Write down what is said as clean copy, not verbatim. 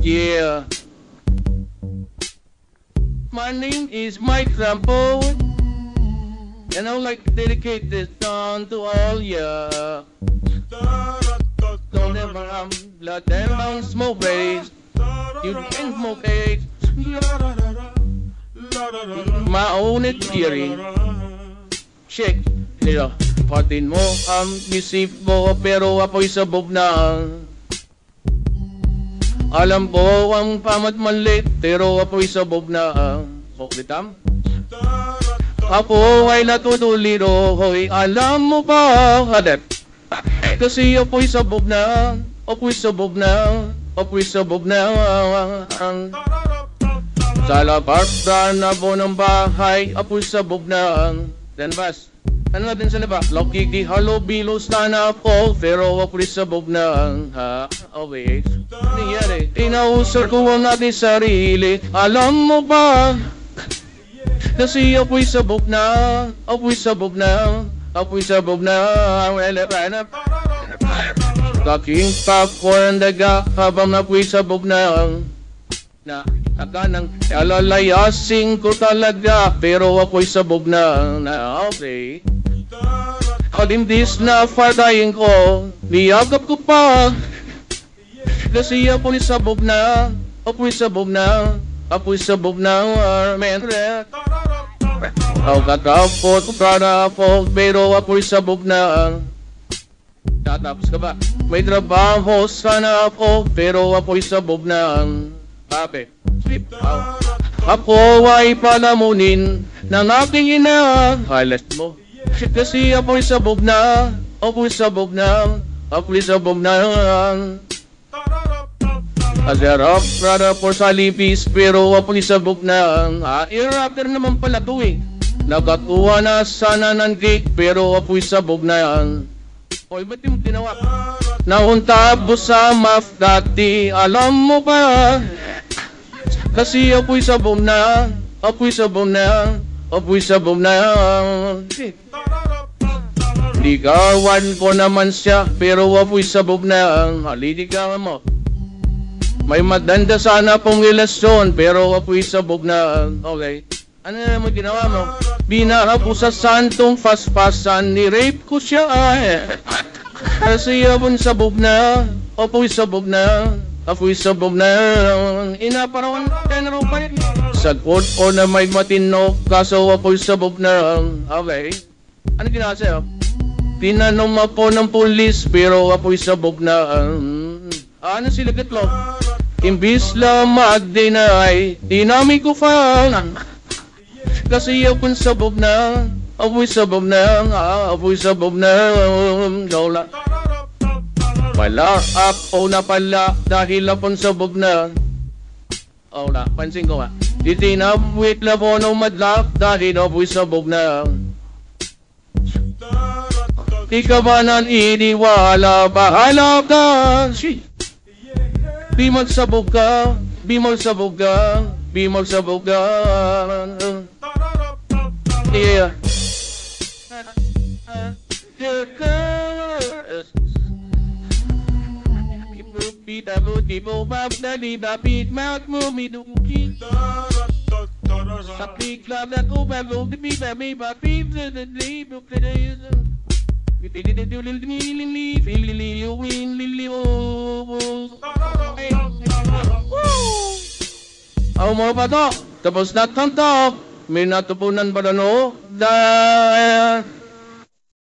Yeah. My name is Mike Rambo, and I would like to dedicate this song to all ya. Don't ever let them smoke haze. You can smoke haze. My own theory. Check nila. Patin mo ang isip mo, pero ako'y sabog na. Alam ko ang pamatmalit, pero ako'y sabog na. Poklitam? Ako ay natutuliro, hoy, alam mo ba, hadet? Kasi ako'y sabog na, ako'y sabog na, ako'y sabog na. Sa labarda na po ng bahay, ako'y sabog na. Then bas, ano natin sa laba? Lokiki, halo, bilos na na po, pero ako'y sabog na. Ha? Always. Nangyari, inausar ko ang ating sarili. Alam mo ba? Kasi ako'y sabog na, ako'y sabog na, ako'y sabog na. Kaking popcorn daga, habang ako'y sabog na. Nakakanang alalayasin ko talaga, pero ako'y sabog na. Okay. Kalimbis na fadayin ko, niyagap ko pa. Kasi ako'y sabog na, ako'y sabog na, ako'y sabog na. Ako katapot, katapot, pero ako'y sabog na. Tatapos ka ba? May trabaho sana ako, pero ako'y sabog na. Pape, sleep. Ako ay palamunin ng aking ina. Highlight mo. Kasi ako'y sabog na, ako'y sabog na, ako'y sabog na. Azarap, rada po sa lipis, pero ako'y sabog na. Ear-rapper naman pala to eh. Nakakuha na sana ng cake, pero ako'y sabog na. Oy, ba't yung tinawag? Naunta sa math dati, alam mo ba? Kasi ako'y sabog na, ako'y sabog na, ako'y sabog na. Ligawan ko naman siya, pero ako'y sabog na. Haliligawan mo. May madanda sana pong relasyon, pero ako'y sabog na. Okay. Ano na mo ginawa mo? Binaha ko sa santong faspasan, ni-rape ko siya. Kasi ako'y sabog na, ako'y sabog na, ako'y sabog na. Inaparawan tenero pa rin. Sagot ko na may matino, kaso ako'y sabog na. Okay. Ano ginawa sa'yo? Tinanong ako ng pulis, pero ako'y sabog na. Ano sila gatlo? Imbis lang mag-deny, dinami ko pa. Kasi ako'y sabog na, ako'y sabog na, ako'y sabog na. Lola. Wala ako na pala, dahil ako'y sabog na. Ola, pansin ko nga. Itinapwit lang ko ng madlap, dahil ako'y sabog na. Di ka ba nang iniwala, bahala ka. Di magsabog ka, di magsabog ka, di magsabog ka. Yeah. People pop na di bapit mouth mo minuki. Sa big club na ko pa mo di ba may bapit na di ba play. Ako mo pa to, tapos na tanto. May natupunan ba na no?